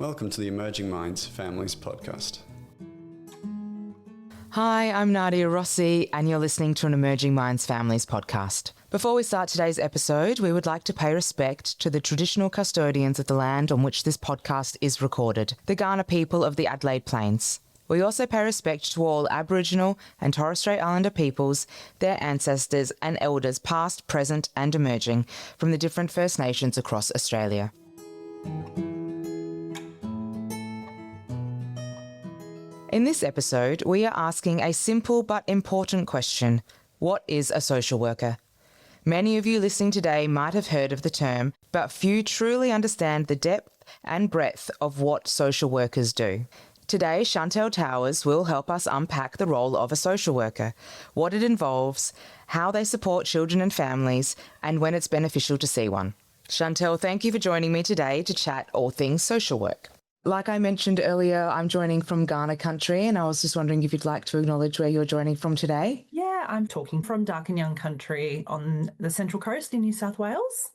Welcome to the Emerging Minds Families podcast. Hi, I'm Nadia Rossi, and you're listening to an Emerging Minds Families podcast. Before we start today's episode, we would like to pay respect to the traditional custodians of the land on which this podcast is recorded, the Kaurna people of the Adelaide Plains. We also pay respect to all Aboriginal and Torres Strait Islander peoples, their ancestors and elders past, present and emerging from the different First Nations across Australia. In this episode, we are asking a simple but important question. What is a social worker? Many of you listening today might have heard of the term, but few truly understand the depth and breadth of what social workers do. Today, Chantelle Towers will help us unpack the role of a social worker, what it involves, how they support children and families, and when it's beneficial to see one. Chantelle, thank you for joining me today to chat all things social work. Like I mentioned earlier, I'm joining from Kaurna country, and I was just wondering if you'd like to acknowledge where you're joining from today. Yeah, I'm talking from Dark and Young country on the Central Coast in New South Wales.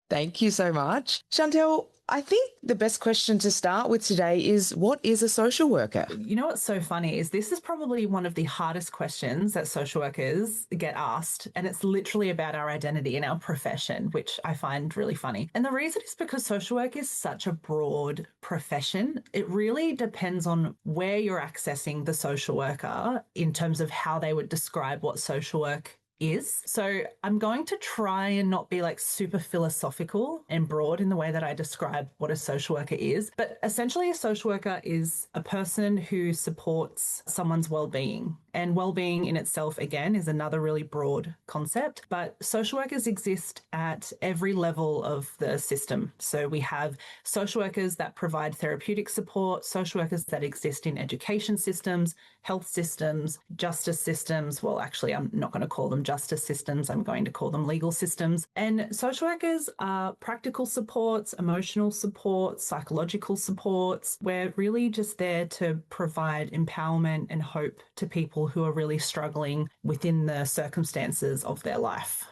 Thank you so much. Chantelle, I think the best question to start with today is, what is a social worker? You know what's so funny is this is probably one of the hardest questions that social workers get asked, and it's literally about our identity and our profession, which I find really funny. And the reason is because social work is such a broad profession. It really depends on where you're accessing the social worker in terms of how they would describe what social work is. So I'm going to try and not be like super philosophical and broad in the way that I describe what a social worker is. But essentially, a social worker is a person who supports someone's well-being. And well-being in itself, again, is another really broad concept. But social workers exist at every level of the system. So we have social workers that provide therapeutic support, social workers that exist in education systems, health systems, justice systems. Well, actually, I'm not going to call them justice systems. I'm going to call them legal systems. And social workers are practical supports, emotional supports, psychological supports. We're really just there to provide empowerment and hope to people who are really struggling within the circumstances of their life.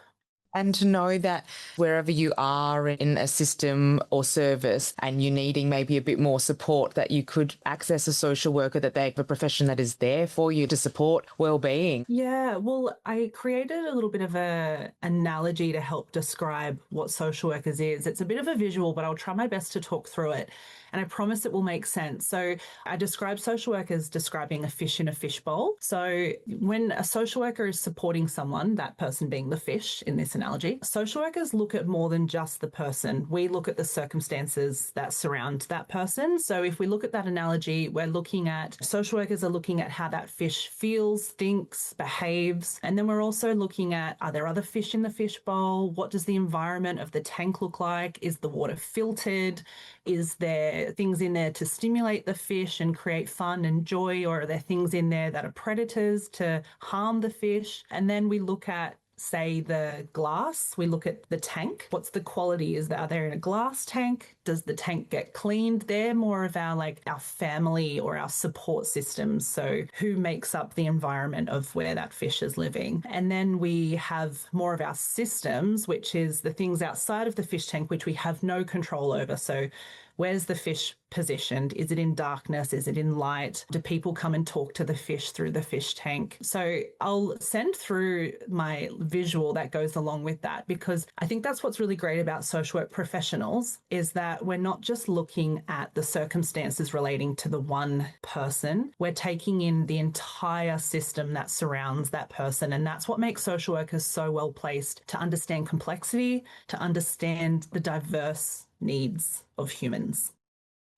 And to know that wherever you are in a system or service and you're needing maybe a bit more support, that you could access a social worker, that they have a profession that is there for you to support well-being. Yeah, well, I created a little bit of an analogy to help describe what social workers is. It's a bit of a visual, but I'll try my best to talk through it. And I promise it will make sense. So I describe social workers describing a fish in a fishbowl. So when a social worker is supporting someone, that person being the fish in this analogy, social workers look at more than just the person. We look at the circumstances that surround that person. So if we look at that analogy, we're looking at, social workers are looking at how that fish feels, thinks, behaves. And then we're also looking at, are there other fish in the fishbowl? What does the environment of the tank look like? Is the water filtered? Is there things in there to stimulate the fish and create fun and joy, or are there things in there that are predators to harm the fish? And then we look at, say, the glass, we look at the tank. What's the quality? Are they in a glass tank? Does the tank get cleaned? They're more of our family or our support systems. So who makes up the environment of where that fish is living? And then we have more of our systems, which is the things outside of the fish tank, which we have no control over. So where's the fish positioned? Is it in darkness? Is it in light? Do people come and talk to the fish through the fish tank? So I'll send through my visual that goes along with that, because I think that's what's really great about social work professionals, is that we're not just looking at the circumstances relating to the one person. We're taking in the entire system that surrounds that person. And that's what makes social workers so well placed to understand complexity, to understand the diverse needs of humans.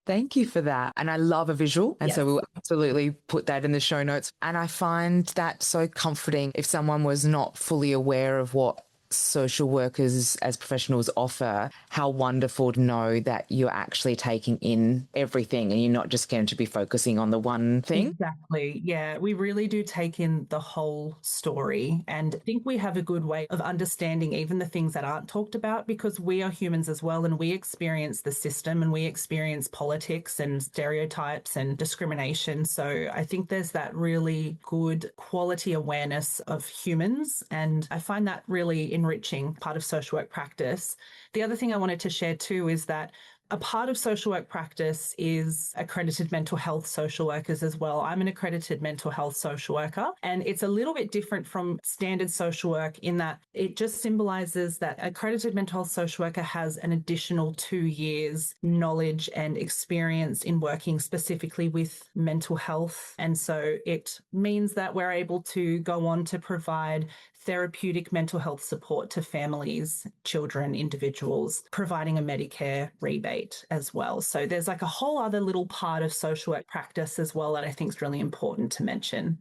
Thank you for that. And I love a visual. And so we'll absolutely put that in the show notes. And I find that so comforting if someone was not fully aware of what social workers as professionals offer, how wonderful to know that you're actually taking in everything and you're not just going to be focusing on the one thing. Exactly. Yeah, we really do take in the whole story, and I think we have a good way of understanding even the things that aren't talked about, because we are humans as well, and we experience the system and we experience politics and stereotypes and discrimination. So I think there's that really good quality awareness of humans, and I find that really enriching part of social work practice. The other thing I wanted to share too is that A part of social work practice is accredited mental health social workers as well. I'm an accredited mental health social worker, and it's a little bit different from standard social work in that it just symbolizes that accredited mental health social worker has an additional 2 years knowledge and experience in working specifically with mental health. And so it means that we're able to go on to provide therapeutic mental health support to families, children, individuals, providing a Medicare rebate as well. So there's like a whole other little part of social work practice as well that I think is really important to mention.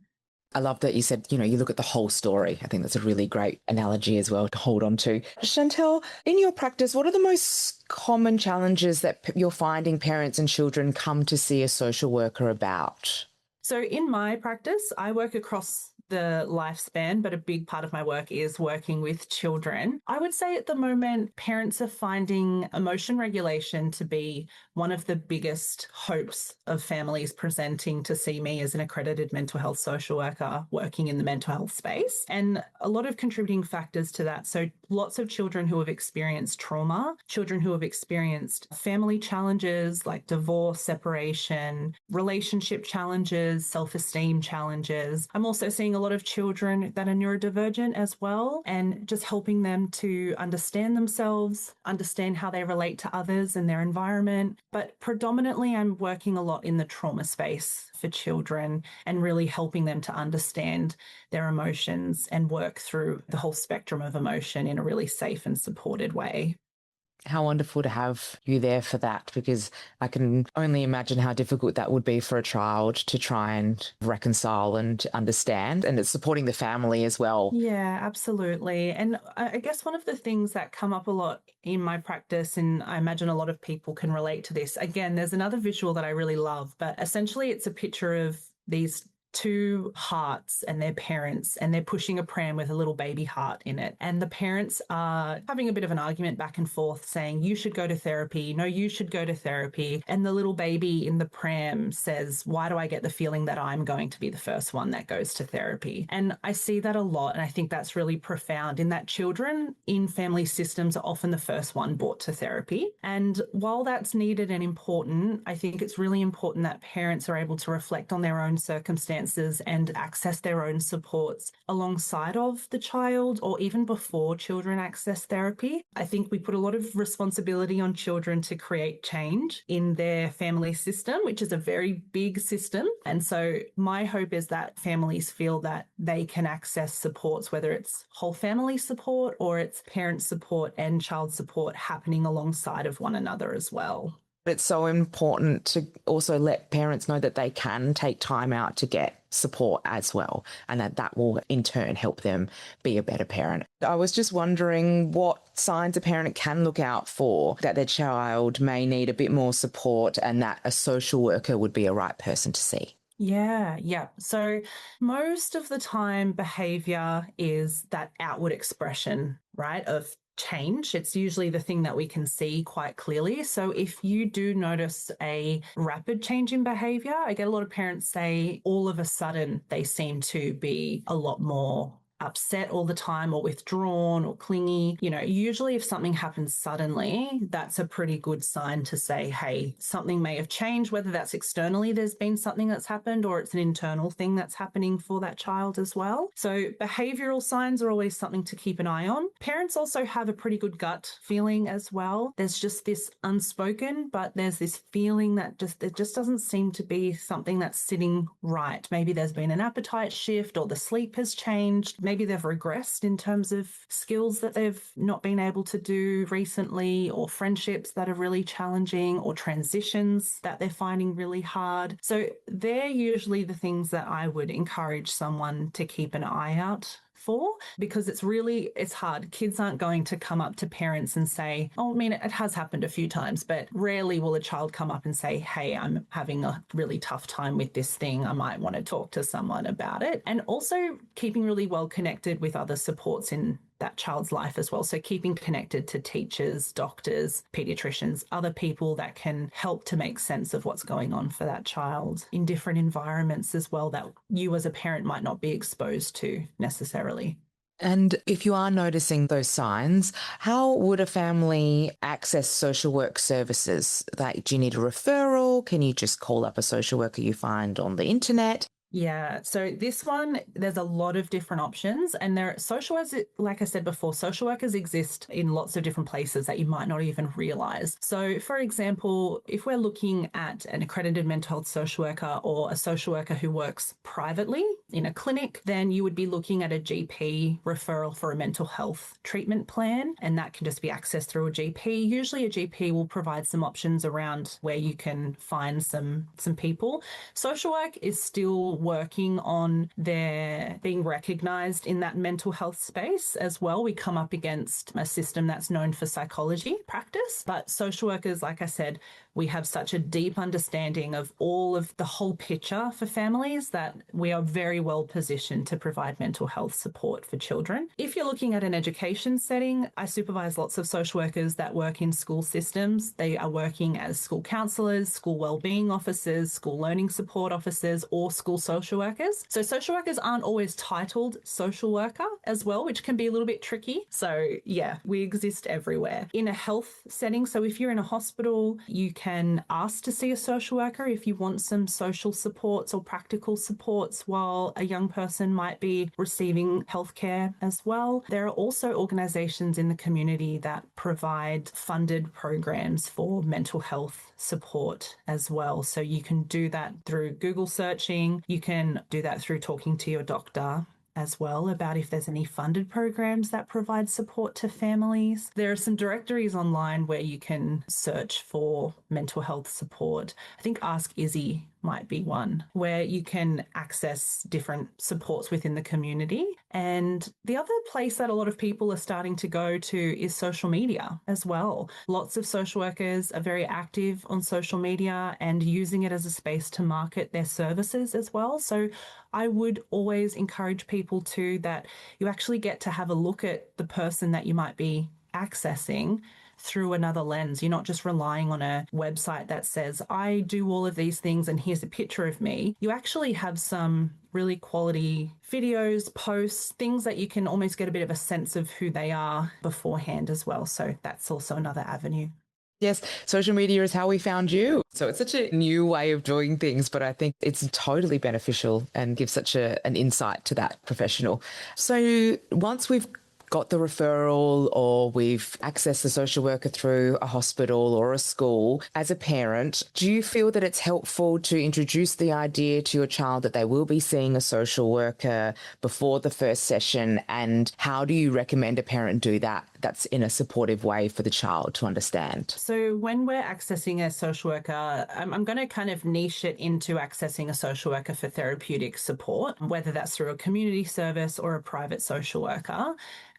I love that you said, you look at the whole story. I think that's a really great analogy as well to hold on to. Chantelle, in your practice, what are the most common challenges that you're finding parents and children come to see a social worker about? So in my practice, I work across the lifespan, but a big part of my work is working with children. I would say at the moment, parents are finding emotion regulation to be one of the biggest hopes of families presenting to see me as an accredited mental health social worker working in the mental health space. And a lot of contributing factors to that. So lots of children who have experienced trauma, children who have experienced family challenges like divorce, separation, relationship challenges, self-esteem challenges. I'm also seeing a lot of children that are neurodivergent as well, and just helping them to understand themselves, understand how they relate to others and their environment. But predominantly, I'm working a lot in the trauma space for children and really helping them to understand their emotions and work through the whole spectrum of emotion in a really safe and supported way. How wonderful to have you there for that, because I can only imagine how difficult that would be for a child to try and reconcile and understand. And it's supporting the family as well. Yeah, absolutely. And I guess one of the things that come up a lot in my practice, and I imagine a lot of people can relate to this. Again, there's another visual that I really love, but essentially it's a picture of these two hearts and their parents, and they're pushing a pram with a little baby heart in it. And the parents are having a bit of an argument back and forth saying, you should go to therapy. No, you should go to therapy. And the little baby in the pram says, why do I get the feeling that I'm going to be the first one that goes to therapy? And I see that a lot. And I think that's really profound in that children in family systems are often the first one brought to therapy. And while that's needed and important, I think it's really important that parents are able to reflect on their own circumstances and access their own supports alongside of the child or even before children access therapy. I think we put a lot of responsibility on children to create change in their family system, which is a very big system. And so my hope is that families feel that they can access supports, whether it's whole family support or it's parent support and child support happening alongside of one another as well. It's so important to also let parents know that they can take time out to get support as well, and that will in turn help them be a better parent. I was just wondering what signs a parent can look out for that their child may need a bit more support and that a social worker would be a right person to see. Yeah. So most of the time, behavior is that outward expression, right, of change. It's usually the thing that we can see quite clearly. So if you do notice a rapid change in behavior, I get a lot of parents say all of a sudden they seem to be a lot more upset all the time or withdrawn or clingy. Usually if something happens suddenly, that's a pretty good sign to say, hey, something may have changed, whether that's externally there's been something that's happened or it's an internal thing that's happening for that child as well. So behavioral signs are always something to keep an eye on. Parents also have a pretty good gut feeling as well. There's just this unspoken, but there's this feeling that it just doesn't seem to be something that's sitting right. Maybe there's been an appetite shift or the sleep has changed. Maybe they've regressed in terms of skills that they've not been able to do recently, or friendships that are really challenging, or transitions that they're finding really hard. So they're usually the things that I would encourage someone to keep an eye out for, because it's hard. Kids aren't going to come up to parents and say, it has happened a few times, but rarely will a child come up and say, hey, I'm having a really tough time with this thing. I might want to talk to someone about it. And also keeping really well connected with other supports in that child's life as well. So keeping connected to teachers, doctors, pediatricians, other people that can help to make sense of what's going on for that child in different environments as well that you as a parent might not be exposed to necessarily. And if you are noticing those signs, how would a family access social work services? Like, do you need a referral? Can you just call up a social worker you find on the internet? Yeah. So this one, there's a lot of different options, and there social workers, like I said before, social workers exist in lots of different places that you might not even realize. So, for example, if we're looking at an accredited mental health social worker or a social worker who works privately in a clinic, then you would be looking at a GP referral for a mental health treatment plan, and that can just be accessed through a GP. Usually, a GP will provide some options around where you can find some people. Social work is still working on their being recognised in that mental health space as well. We come up against a system that's known for psychology practice, but social workers, like I said, we have such a deep understanding of all of the whole picture for families that we are very well positioned to provide mental health support for children. If you're looking at an education setting, I supervise lots of social workers that work in school systems. They are working as school counsellors, school wellbeing officers, school learning support officers, or school social workers. So social workers aren't always titled social worker as well, which can be a little bit tricky. So yeah, we exist everywhere. In a health setting, so if you're in a hospital, you can ask to see a social worker if you want some social supports or practical supports while a young person might be receiving healthcare as well. There are also organisations in the community that provide funded programs for mental health support as well. So you can do that through Google searching. You can do that through talking to your doctor as well about if there's any funded programs that provide support to families. There are some directories online where you can search for mental health support. I think Ask Izzy might be one where you can access different supports within the community. And the other place that a lot of people are starting to go to is social media as well. Lots of social workers are very active on social media and using it as a space to market their services as well. So I would always encourage people to that you actually get to have a look at the person that you might be accessing through another lens. You're not just relying on a website that says, I do all of these things and here's a picture of me. You actually have some really quality videos, posts, things that you can almost get a bit of a sense of who they are beforehand as well. So that's also another avenue. Yes, social media is how we found you. So it's such a new way of doing things, but I think it's totally beneficial and gives such an insight to that professional. So once we've got the referral or we've accessed the social worker through a hospital or a school, as a parent, do you feel that it's helpful to introduce the idea to your child that they will be seeing a social worker before the first session? And how do you recommend a parent do that that's in a supportive way for the child to understand? So when we're accessing a social worker, I'm going to kind of niche it into accessing a social worker for therapeutic support, whether that's through a community service or a private social worker.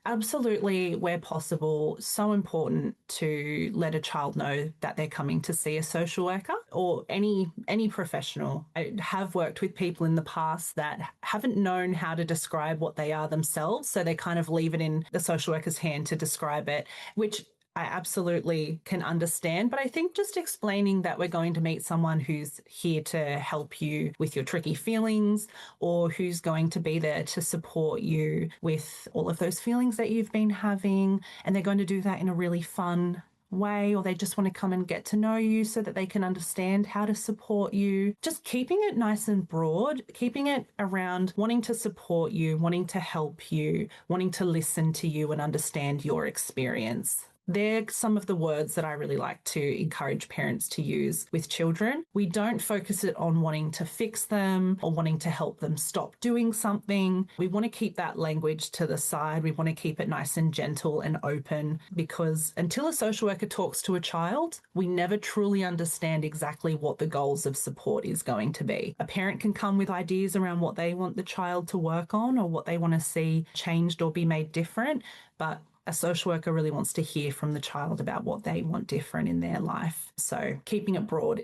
Absolutely, where possible, so important to let a child know that they're coming to see a social worker or any professional. I have worked with people in the past that haven't known how to describe what they are themselves, so they kind of leave it in the social worker's hand to describe it, which I absolutely can understand, but I think just explaining that we're going to meet someone who's here to help you with your tricky feelings or who's going to be there to support you with all of those feelings that you've been having, and they're going to do that in a really fun way, or they just want to come and get to know you so that they can understand how to support you. Just keeping it nice and broad, keeping it around wanting to support you, wanting to help you, wanting to listen to you and understand your experience. They're some of the words that I really like to encourage parents to use with children. We don't focus it on wanting to fix them or wanting to help them stop doing something. We want to keep that language to the side. We want to keep it nice and gentle and open, because until a social worker talks to a child, we never truly understand exactly what the goals of support is going to be. A parent can come with ideas around what they want the child to work on or what they want to see changed or be made different, but a social worker really wants to hear from the child about what they want different in their life. So keeping it broad.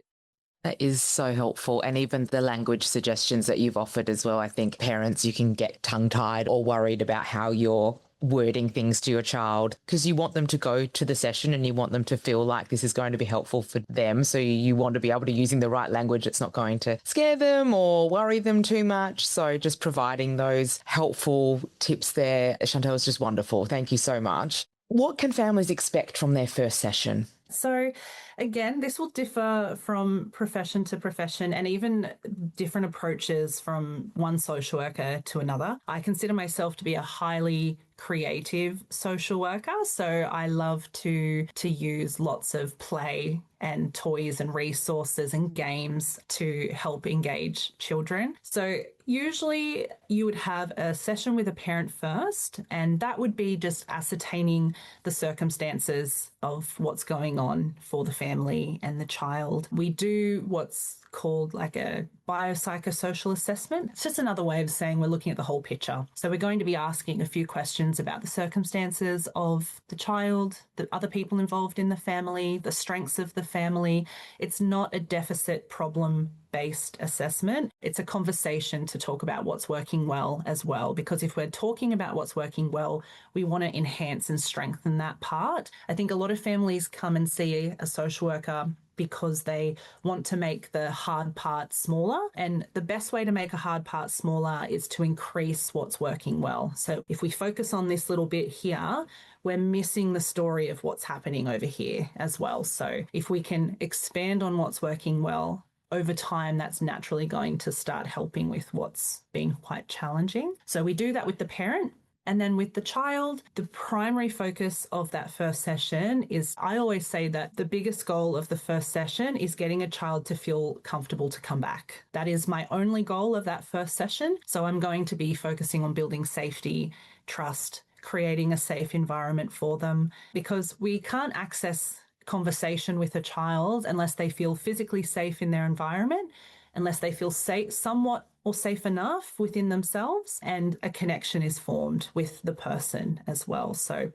That is so helpful. And even the language suggestions that you've offered as well. I think parents, you can get tongue-tied or worried about how you're wording things to your child because you want them to go to the session and you want them to feel like this is going to be helpful for them. So you want to be able to using the right language that's not going to scare them or worry them too much. So just providing those helpful tips there, Chantelle, is just wonderful. Thank you so much. What can families expect from their first session? So again, this will differ from profession to profession and even different approaches from one social worker to another. I consider myself to be a highly creative social worker, so I love to use lots of play and toys and resources and games to help engage children. So usually you would have a session with a parent first, and that would be just ascertaining the circumstances of what's going on for the family and the child. We do what's called like a biopsychosocial assessment. It's just another way of saying we're looking at the whole picture. So we're going to be asking a few questions about the circumstances of the child, the other people involved in the family, the strengths of the family. It's not a deficit problem based assessment. It's a conversation to talk about what's working well as well, because if we're talking about what's working well, we want to enhance and strengthen that part. I think a lot of families come and see a social worker because they want to make the hard part smaller. And the best way to make a hard part smaller is to increase what's working well. So if we focus on this little bit here, we're missing the story of what's happening over here as well. So if we can expand on what's working well, over time, that's naturally going to start helping with what's been quite challenging. So we do that with the parent. And then with the child, the primary focus of that first session is, I always say that the biggest goal of the first session is getting a child to feel comfortable to come back. That is my only goal of that first session. So I'm going to be focusing on building safety, trust, creating a safe environment for them, because we can't access conversation with a child unless they feel physically safe in their environment, unless they feel safe, somewhat or safe enough within themselves, and a connection is formed with the person as well. So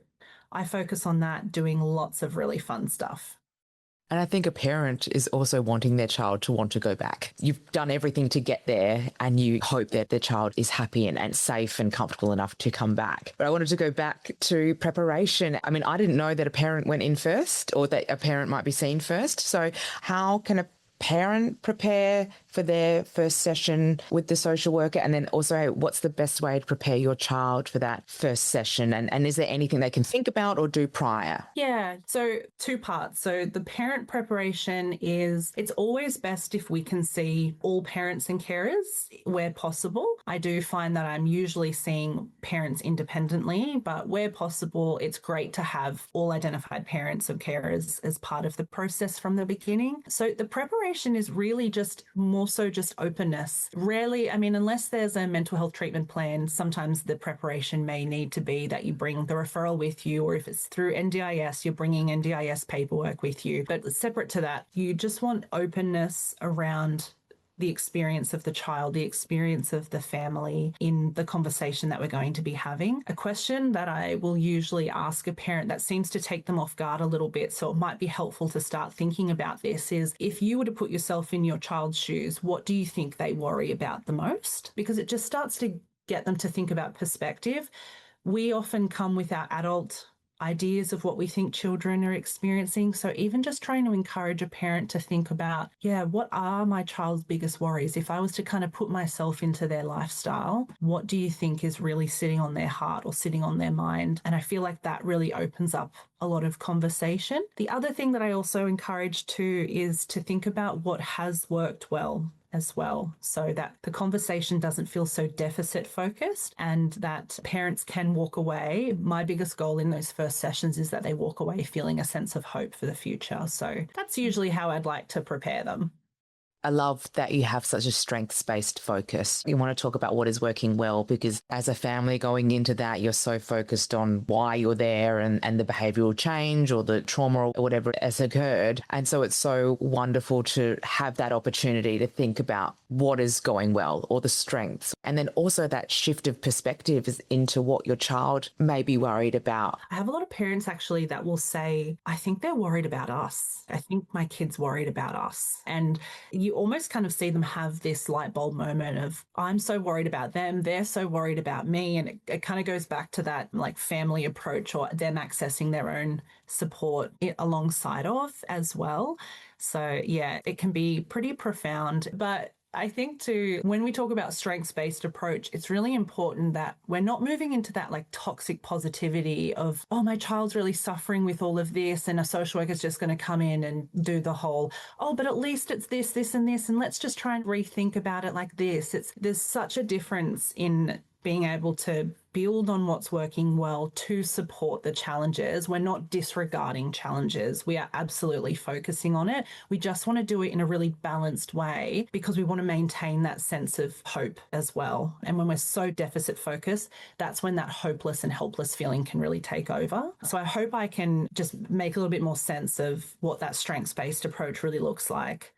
I focus on that, doing lots of really fun stuff. And I think a parent is also wanting their child to want to go back. You've done everything to get there and you hope that the child is happy and safe and comfortable enough to come back. But I wanted to go back to preparation. I mean, I didn't know that a parent went in first or that a parent might be seen first. So how can a parent prepare for their first session with the social worker? And then also, what's the best way to prepare your child for that first session? And is there anything they can think about or do prior? Yeah, so two parts. So the parent preparation is, it's always best if we can see all parents and carers where possible. I do find that I'm usually seeing parents independently, but where possible, it's great to have all identified parents or carers as part of the process from the beginning. So the preparation is really just more so just openness. Rarely, I mean, unless there's a mental health treatment plan, sometimes the preparation may need to be that you bring the referral with you, or if it's through NDIS, you're bringing NDIS paperwork with you. But separate to that, you just want openness around the experience of the child, the experience of the family in the conversation that we're going to be having. A question that I will usually ask a parent that seems to take them off guard a little bit, so it might be helpful to start thinking about this, is if you were to put yourself in your child's shoes, what do you think they worry about the most? Because it just starts to get them to think about perspective. We often come with our adult ideas of what we think children are experiencing. So even just trying to encourage a parent to think about, what are my child's biggest worries? If I was to kind of put myself into their lifestyle, what do you think is really sitting on their heart or sitting on their mind? And I feel like that really opens up a lot of conversation. The other thing that I also encourage too is to think about what has worked well as well, so that the conversation doesn't feel so deficit focused and that parents can walk away. My biggest goal in those first sessions is that they walk away feeling a sense of hope for the future. So that's usually how I'd like to prepare them. I love that you have such a strengths-based focus. You want to talk about what is working well, because as a family going into that, you're so focused on why you're there and the behavioural change or the trauma or whatever has occurred. And so it's so wonderful to have that opportunity to think about what is going well or the strengths. And then also that shift of perspective is into what your child may be worried about. I have a lot of parents actually that will say, I think they're worried about us. I think my kid's worried about us. And you almost kind of see them have this light bulb moment of, I'm so worried about them, they're so worried about me. And it kind of goes back to that like family approach, or them accessing their own support alongside of as well. So yeah, it can be pretty profound. But I think too, when we talk about strengths-based approach, it's really important that we're not moving into that like toxic positivity of, oh, my child's really suffering with all of this, and a social worker is just going to come in and do the whole, oh, but at least it's this, this, and this, and let's just try and rethink about it like this. There's such a difference in being able to build on what's working well to support the challenges. We're not disregarding challenges. We are absolutely focusing on it. We just want to do it in a really balanced way because we want to maintain that sense of hope as well. And when we're so deficit focused, that's when that hopeless and helpless feeling can really take over. So I hope I can just make a little bit more sense of what that strengths-based approach really looks like.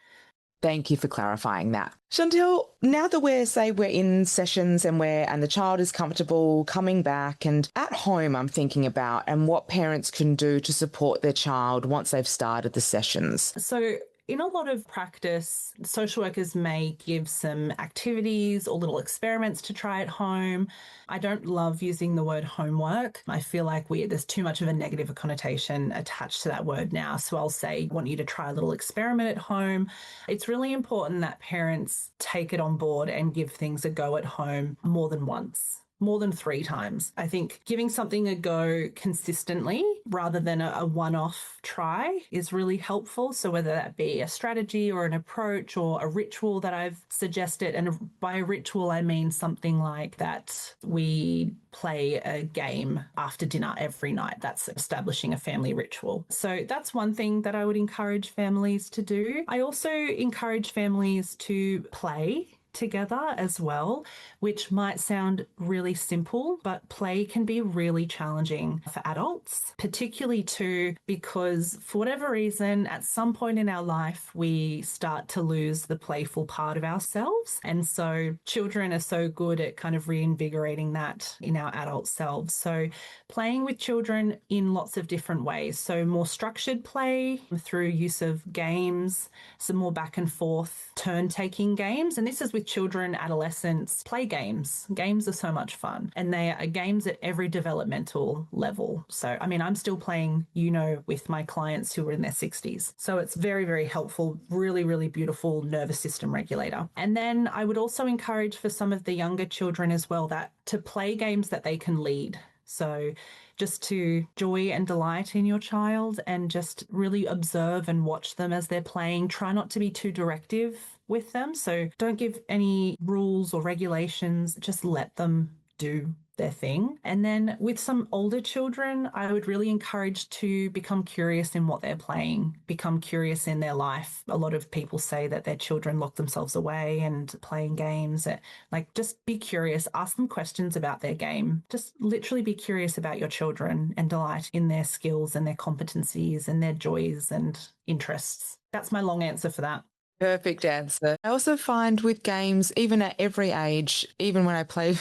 Thank you for clarifying that. Chantelle, now that we're in sessions and the child is comfortable coming back, and at home I'm thinking about and what parents can do to support their child once they've started the sessions. So in a lot of practice, social workers may give some activities or little experiments to try at home. I don't love using the word homework. I feel like there's too much of a negative connotation attached to that word now. So I'll say, I want you to try a little experiment at home. It's really important that parents take it on board and give things a go at home more than once. More than 3 times. I think giving something a go consistently rather than a one-off try is really helpful. So whether that be a strategy or an approach or a ritual that I've suggested, and by a ritual I mean something like that we play a game after dinner every night. That's establishing a family ritual. So that's one thing that I would encourage families to do. I also encourage families to play together as well, which might sound really simple, but play can be really challenging for adults, particularly too because for whatever reason, at some point in our life, we start to lose the playful part of ourselves. And so children are so good at kind of reinvigorating that in our adult selves. So playing with children in lots of different ways. So more structured play through use of games, some more back and forth turn-taking games. And this is with children, adolescents, play games. Games are so much fun. And they are games at every developmental level. So, I mean, I'm still playing with my clients who are in their 60s. So it's very, very helpful, really, really beautiful nervous system regulator. And then I would also encourage for some of the younger children as well that to play games that they can lead. So just to joy and delight in your child and just really observe and watch them as they're playing. Try not to be too directive with them. So don't give any rules or regulations, just let them do their thing. And then with some older children, I would really encourage to become curious in what they're playing, become curious in their life. A lot of people say that their children lock themselves away and playing games. Just be curious, ask them questions about their game. Just literally be curious about your children and delight in their skills and their competencies and their joys and interests. That's my long answer for that. Perfect answer. I also find with games, even at every age, even when I play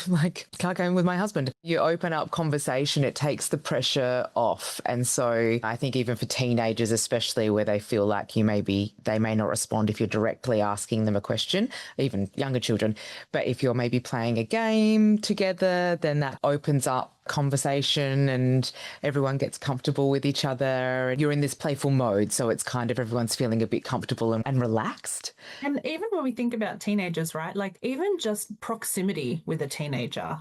card game with my husband, you open up conversation, it takes the pressure off. And so I think even for teenagers, especially where they feel like they may not respond if you're directly asking them a question, even younger children. But if you're maybe playing a game together, then that opens up conversation and everyone gets comfortable with each other. You're in this playful mode, so it's kind of everyone's feeling a bit comfortable and relaxed. And even when we think about teenagers, right? Even just proximity with a teenager,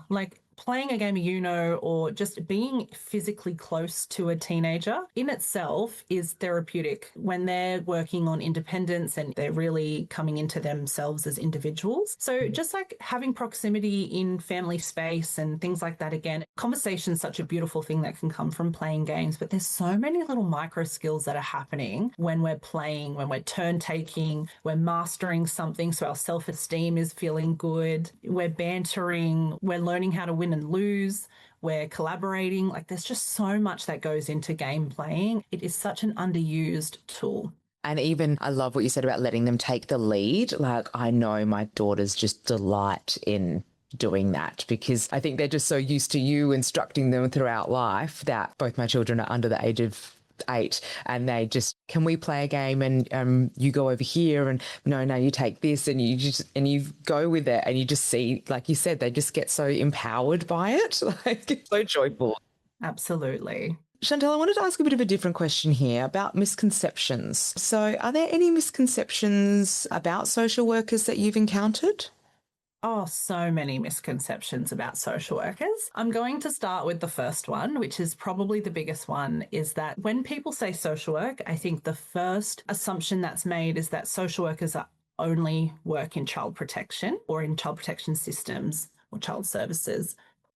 playing a game of Uno or just being physically close to a teenager in itself is therapeutic when they're working on independence and they're really coming into themselves as individuals. So just having proximity in family space and things like that, again, conversation is such a beautiful thing that can come from playing games, but there's so many little micro skills that are happening when we're playing, when we're turn taking, we're mastering something. So our self-esteem is feeling good. We're bantering, we're learning how to win and lose, we're collaborating. There's just so much that goes into game playing. It is such an underused tool. And even I love what you said about letting them take the lead. I know my daughters just delight in doing that because I think they're just so used to you instructing them throughout life that both my children are under the age of 8 and they just, can we play a game and you go over here and no, you take this and you go with it and you just see, like you said, they just get so empowered by it, like it's so joyful. Absolutely. Chantelle, I wanted to ask a bit of a different question here about misconceptions. So are there any misconceptions about social workers that you've encountered? Oh, so many misconceptions about social workers. I'm going to start with the first one, which is probably the biggest one, is that when people say social work, I think the first assumption that's made is that social workers are only work in child protection or in child protection systems or child services.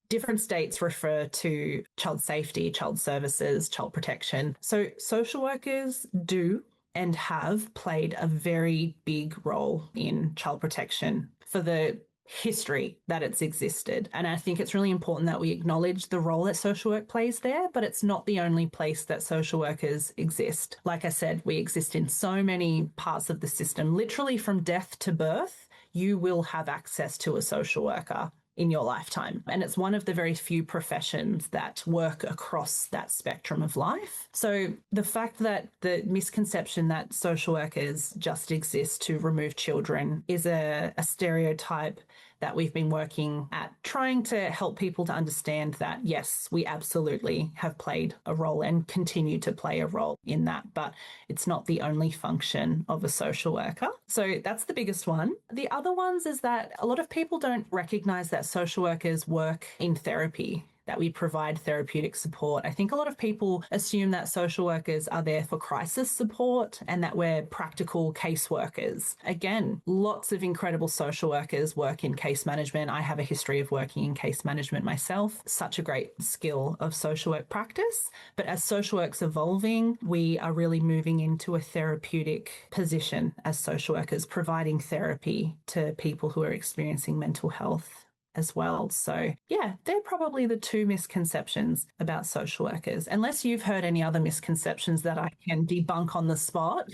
Different states refer to child safety, child services, child protection. So social workers do and have played a very big role in child protection for the history that it's existed. And I think it's really important that we acknowledge the role that social work plays there, but it's not the only place that social workers exist. Like I said, we exist in so many parts of the system. Literally from death to birth, you will have access to a social worker in your lifetime. And it's one of the very few professions that work across that spectrum of life. So the fact that the misconception that social workers just exist to remove children is a stereotype that we've been working at trying to help people to understand that, yes, we absolutely have played a role and continue to play a role in that, but it's not the only function of a social worker. So that's the biggest one. The other ones is that a lot of people don't recognize that social workers work in therapy, that we provide therapeutic support. I think a lot of people assume that social workers are there for crisis support and that we're practical caseworkers. Again, lots of incredible social workers work in case management. I have a history of working in case management myself. Such a great skill of social work practice. But as social work's evolving, we are really moving into a therapeutic position as social workers, providing therapy to people who are experiencing mental health as well. So yeah, they're probably the two misconceptions about social workers, unless you've heard any other misconceptions that I can debunk on the spot.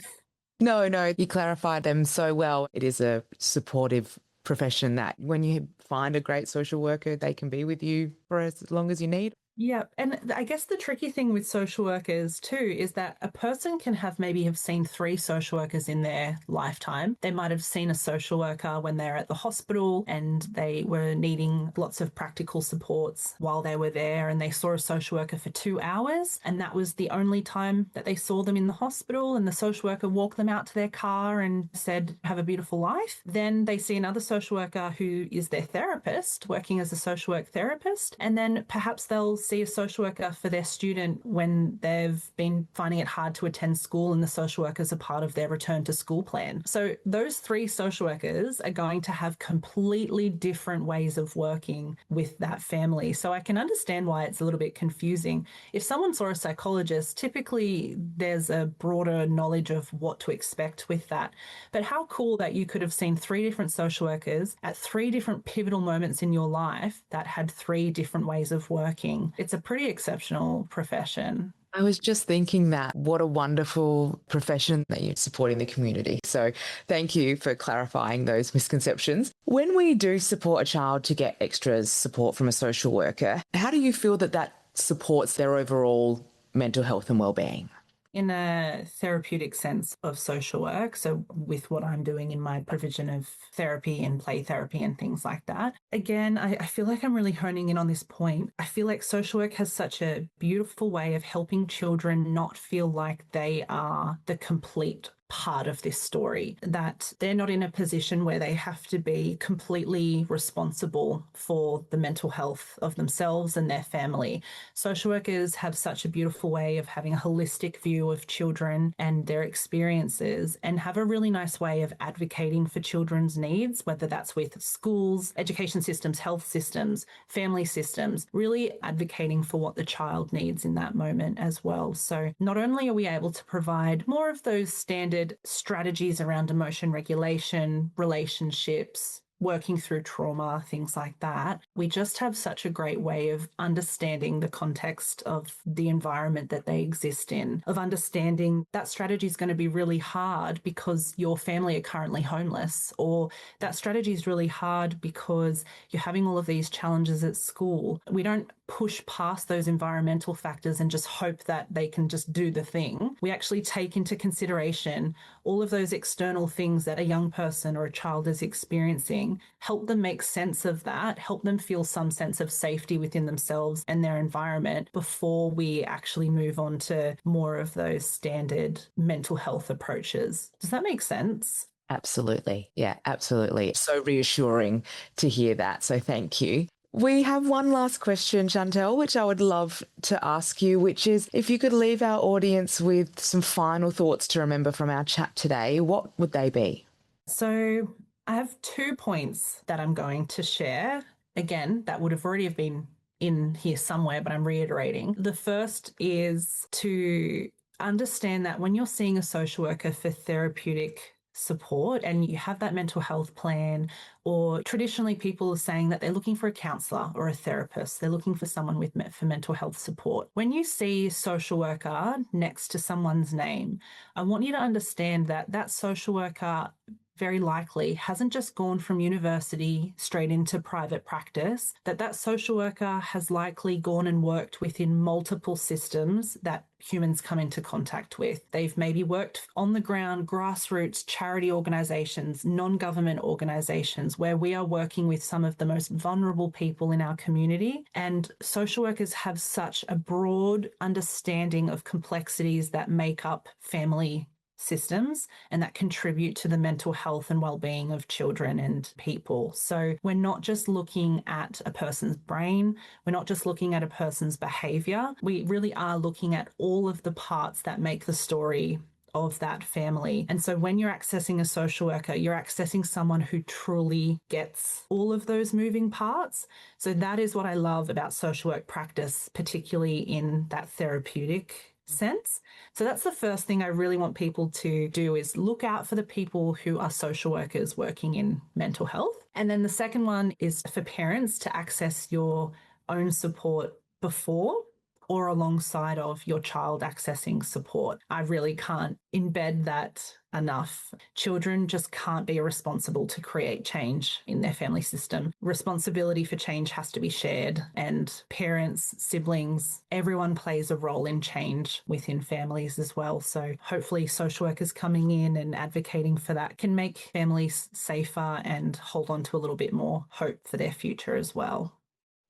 No, you clarified them so well. It is a supportive profession that when you find a great social worker, they can be with you for as long as you need. Yeah. And I guess the tricky thing with social workers too is that a person can have seen 3 social workers in their lifetime. They might have seen a social worker when they're at the hospital and they were needing lots of practical supports while they were there, and they saw a social worker for 2 hours, and that was the only time that they saw them in the hospital, and the social worker walked them out to their car and said, have a beautiful life. Then they see another social worker who is their therapist, working as a social work therapist, and then perhaps they'll see a social worker for their student when they've been finding it hard to attend school and the social workers are part of their return to school plan. So those 3 social workers are going to have completely different ways of working with that family. So I can understand why it's a little bit confusing. If someone saw a psychologist, typically there's a broader knowledge of what to expect with that. But how cool that you could have seen 3 different social workers at 3 different pivotal moments in your life that had 3 different ways of working. It's a pretty exceptional profession. I was just thinking that what a wonderful profession that you're supporting the community. So thank you for clarifying those misconceptions. When we do support a child to get extra support from a social worker, how do you feel that supports their overall mental health and wellbeing? In a therapeutic sense of social work, so with what I'm doing in my provision of therapy and play therapy and things like that, again, I feel like I'm really honing in on this point. I feel like social work has such a beautiful way of helping children not feel like they are the complete part of this story, that they're not in a position where they have to be completely responsible for the mental health of themselves and their family. Social workers have such a beautiful way of having a holistic view of children and their experiences, and have a really nice way of advocating for children's needs, whether that's with schools, education systems, health systems, family systems, really advocating for what the child needs in that moment as well. So not only are we able to provide more of those standard strategies around emotion regulation, relationships, working through trauma, things like that. We just have such a great way of understanding the context of the environment that they exist in, of understanding that strategy is going to be really hard because your family are currently homeless, or that strategy is really hard because you're having all of these challenges at school. We don't push past those environmental factors and just hope that they can just do the thing. We actually take into consideration all of those external things that a young person or a child is experiencing, help them make sense of that, help them feel some sense of safety within themselves and their environment before we actually move on to more of those standard mental health approaches. Does that make sense? Absolutely. Yeah, absolutely. It's so reassuring to hear that. So thank you. We have one last question, Chantelle, which I would love to ask you, which is if you could leave our audience with some final thoughts to remember from our chat today, what would they be? So I have 2 points that I'm going to share. Again, that would have already been in here somewhere, but I'm reiterating. The first is to understand that when you're seeing a social worker for therapeutic support and you have that mental health plan, or traditionally people are saying that they're looking for a counsellor or a therapist, they're looking for someone for mental health support. When you see social worker next to someone's name, I want you to understand that that social worker very likely hasn't just gone from university straight into private practice, that social worker has likely gone and worked within multiple systems that humans come into contact with. They've maybe worked on the ground, grassroots, charity organisations, non-government organisations, where we are working with some of the most vulnerable people in our community. And social workers have such a broad understanding of complexities that make up family systems and that contribute to the mental health and well-being of children and people. So we're not just looking at a person's brain, we're not just looking at a person's behavior, we really are looking at all of the parts that make the story of that family. And so when you're accessing a social worker, you're accessing someone who truly gets all of those moving parts. So that is what I love about social work practice, particularly in that therapeutic sense. So that's the first thing I really want people to do, is look out for the people who are social workers working in mental health. And then the second one is for parents to access your own support before or alongside of your child accessing support. I really can't embed that enough. Children just can't be responsible to create change in their family system. Responsibility for change has to be shared, and parents, siblings, everyone plays a role in change within families as well. So hopefully social workers coming in and advocating for that can make families safer and hold on to a little bit more hope for their future as well.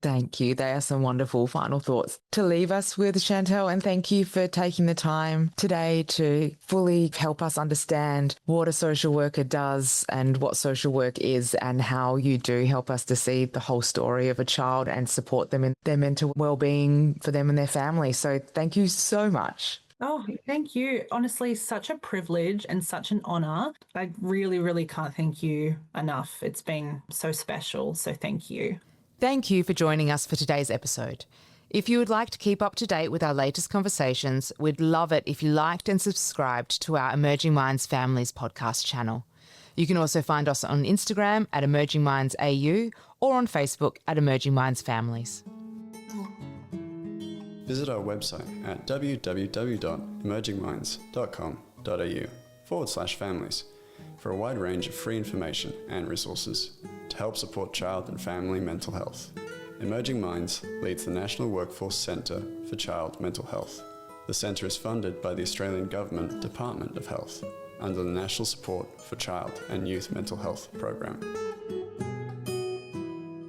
Thank you. They are some wonderful final thoughts to leave us with, Chantelle, and thank you for taking the time today to fully help us understand what a social worker does and what social work is, and how you do help us to see the whole story of a child and support them in their mental well-being for them and their family. So thank you so much. Oh, thank you. Honestly, such a privilege and such an honour. I really, really can't thank you enough. It's been so special. So thank you. Thank you for joining us for today's episode. If you would like to keep up to date with our latest conversations, we'd love it if you liked and subscribed to our Emerging Minds Families podcast channel. You can also find us on Instagram at Emerging Minds AU or on Facebook at Emerging Minds Families. Visit our website at www.emergingminds.com.au/families for a wide range of free information and resources to help support child and family mental health. Emerging Minds leads the National Workforce Centre for Child Mental Health. The centre is funded by the Australian Government Department of Health under the National Support for Child and Youth Mental Health program.